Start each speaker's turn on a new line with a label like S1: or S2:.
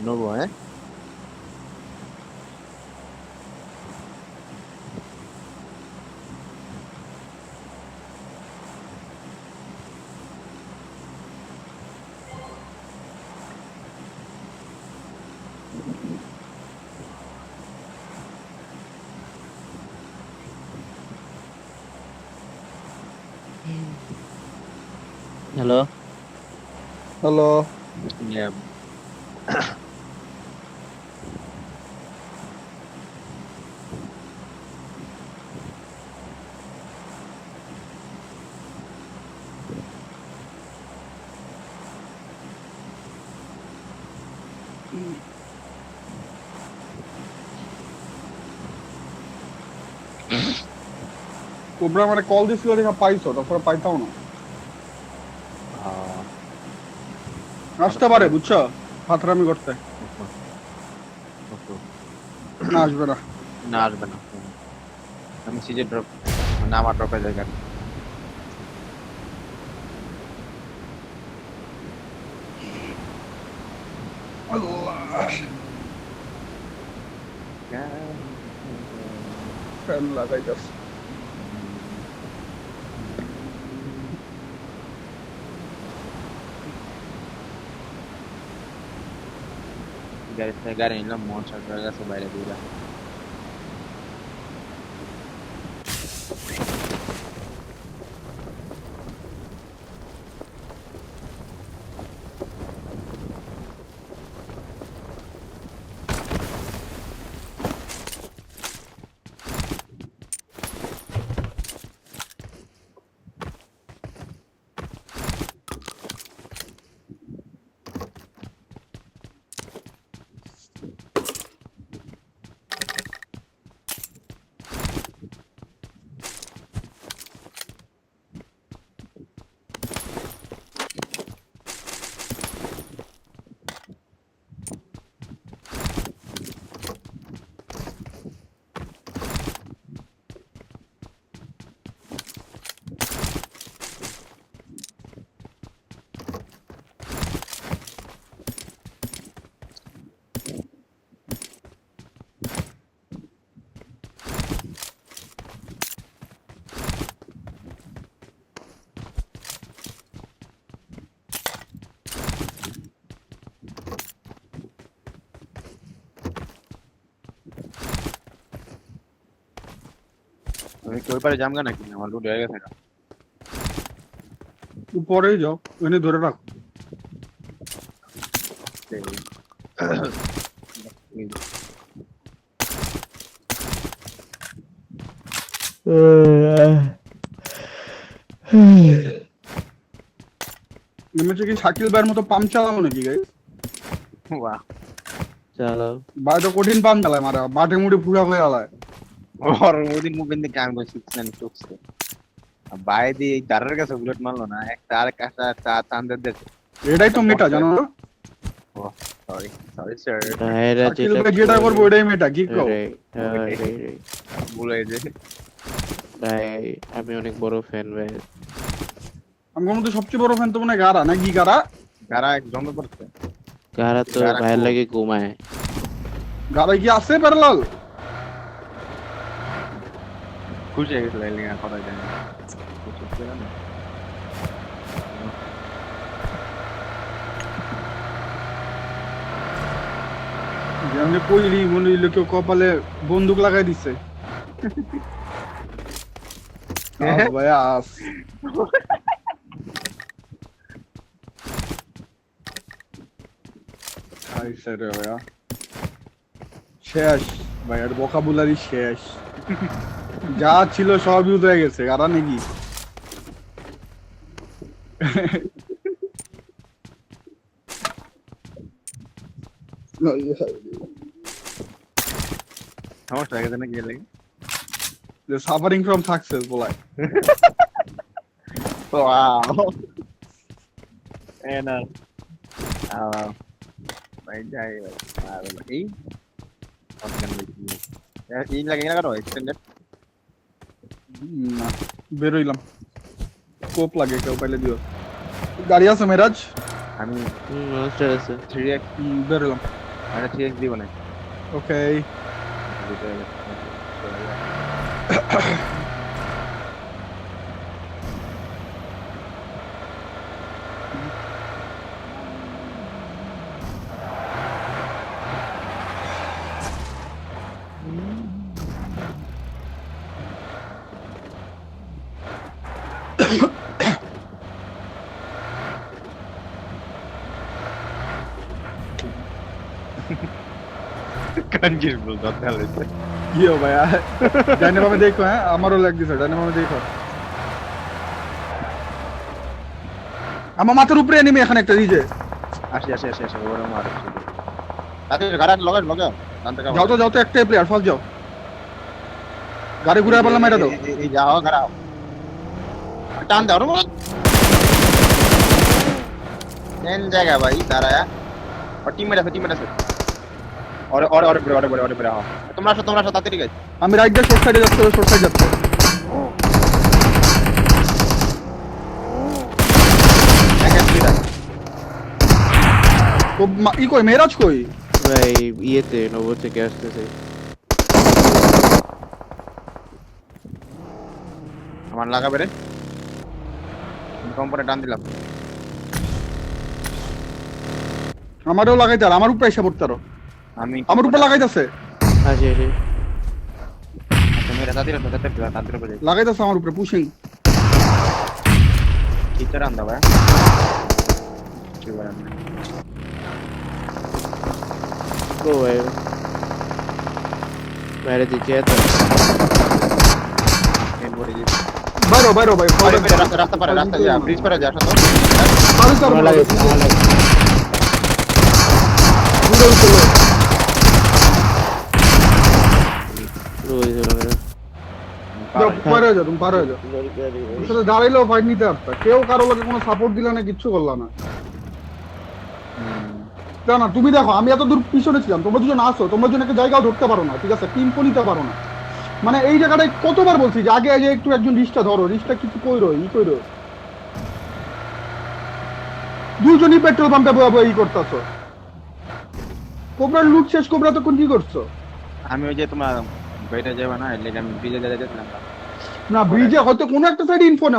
S1: Nuevo, ¿eh?
S2: Halo,
S3: Halo,
S1: Ya,
S3: তোমরা মানে call দিছিল দেখা পাইছো, তাছাড়া পাইতাও না।
S1: ah,
S3: আসতে পারে বুঝছো, ফাতরামি করতে।
S1: oke, oke.
S3: না আসবে না।
S1: না আসবে না। আমি সিজে ড্রপ মানে আমার ড্রপে জায়গা
S3: আল্লাহ, ফ্যান লাগাইতাছে।
S1: গাড়ি নিলাম মোটর সাইকেল গেছে বাইরে দিয়ে আমি কি ওই পারে জামগা নাকি আমার লুট হয়ে গেছে
S3: উপরেই যাও, এনে ধরে রাখো। নেমেছে কি শাকিল ভাইয়ের মতো পাম্প চালাবো নাকি গাই?
S1: বাহ
S2: halo.
S3: ভাই তো কঠিন পাম্প চালায়, মারা বাটে মুড়ে পুরা হয়ে আলায়।
S1: ওর ওদিন মুভেন দিকে আমি বলছি না টুকছে বাইরে দিয়ে দাঁড়ার কাছে বুলেট মারলো না একটা আর একটা চা চান্দের দেশে
S3: এটাই তো মেটা, জানো না?
S1: Sorry sorry sir
S2: Daerah
S3: Shakil
S2: যেটা
S3: ভাই যেটা করবো ওইটাই মেটা, কি কও?
S2: রে
S1: ভুলে যে
S2: ভাই আমি অনেক বড় ফ্যান ভাই।
S3: আমার মধ্যে সবচেয়ে বড় ফ্যান তো মনে হয় গারা, নাকি গারা?
S1: গারা জন্ম করছে
S2: কারা তো
S1: গারা
S2: ভাইয়ের
S1: খুব
S2: লাগে ঘুমায়।
S3: গারায় কি আছে প্যারালাল?
S1: খুশি হয়ে গেছিল এলিগা কথা জানি খুশি ছিল না
S3: যেমনি কইলি মনে হইলো কেউ কপালে বন্দুক লাগাই দিছে। আস ভাই আস। খাইছে রে ভাইয়া। শেষ ভাইয়ার ভোকাবুলারি শেষ। যা ছিল সব ইউজ হয়ে গেছে, আর নাকি?
S1: সমস্যা হয়ে গেছে নাকি এর লাগে
S3: সাফারিং ফ্রম সাকসেস বলাই।
S1: ওয়াও এনা ভাই যাই আর এই অপশন এই লাগে না কারো এক্সটেন্ডেড
S3: না বেরোইলাম কোপ লাগে কেউ পাইলে দিও গাড়ি আছে মেরাজ
S1: আমি
S2: মনস্টার আছে
S1: 3x
S3: বেরোলাম
S1: আরে 3x দিব না
S3: ওকে
S1: कंजूस बोल दो पहले से
S3: কি হো ভাই ডাইনে বামে দেখো হ্যাঁ আমারও লাগ দিছে ডাইনে বামে দেখো আমার মাথার উপরে এনিমি এখানে একটা দিছে
S1: আসি আসি আসি আসি ওরে মার তাতে গাড়ি লগা লগা জানতে কা
S3: যাও তো একটা প্লেয়ার ফার্স্ট যাও গাড়ি ঘুরে পারলাম এটা দাও
S1: এই যাও গাড়াও টান দাও রে কোন জায়গা ভাই দাঁড়ায়া और टीम में আছে और बड़े हां তোমরা আসো তাড়াতাড়ি গাইস
S3: আমি রাইট দিয়ে শর্ট সাইডে যাচ্ছি শর্ট সাইড যাচ্ছে তো ই কই মেরাজ কই
S2: ভাই ইয়েতে নবর থেকে আসতেছে
S1: আমার লাগাবে রে কম্পোনেন্ট টান দিলাম
S3: আমারও লাগাইতে আর আমার উপরে এসে পড়তে আরো
S1: আমি
S3: আমার উপরে লাগাইতেছে
S2: আসি আসি
S1: मेरा तातिर पे
S3: লাগাইতেছে আমার উপরে পুশিং
S1: किधर आंदा भाई की बात है
S2: গো ভাই বাইরে দিকে তো
S1: मेन बोर्ड जी
S3: বাইরো ভাই
S1: अरे मेरा रास्ता पर जा ब्रिज पर जा तो
S3: আরে তো
S2: আমার লাগে আমার লাগে
S3: দূরে চলো
S2: রোজ হলো
S3: যাও পার হয়ে যাও তুমি পার হয়ে যাও আসলে দাঁড়াইলেও ফাইট নিতে পারতা কেউ কারো লাগে কোনো সাপোর্ট দিলা না কিচ্ছু করলা না না তুমি দেখো আমি এত দূর পিছনে ছিলাম তোমরা দুজন আসো তোমরা দুজন একটা জায়গাও ধরতে পারো না ঠিক আছে টিম পো নিতে পারো না মানে এই জায়গাটায় কতবার বলছি যে আগে আগে একটু একজন রিস্কটা ধরো রিস্কটা কিছু কইরো দুজনই পেট্রোল পাম্পে ই করতেছো কোবরার লুট শেষ কোবরা তখন কি করছো
S1: আমি ওই যে তোমার বাইরে যাবে না এর লাগি আমি ব্রিজে যাইতেছিলাম
S3: না ব্রিজে হয়তো কোনো একটা সাইডে ইনফো নাও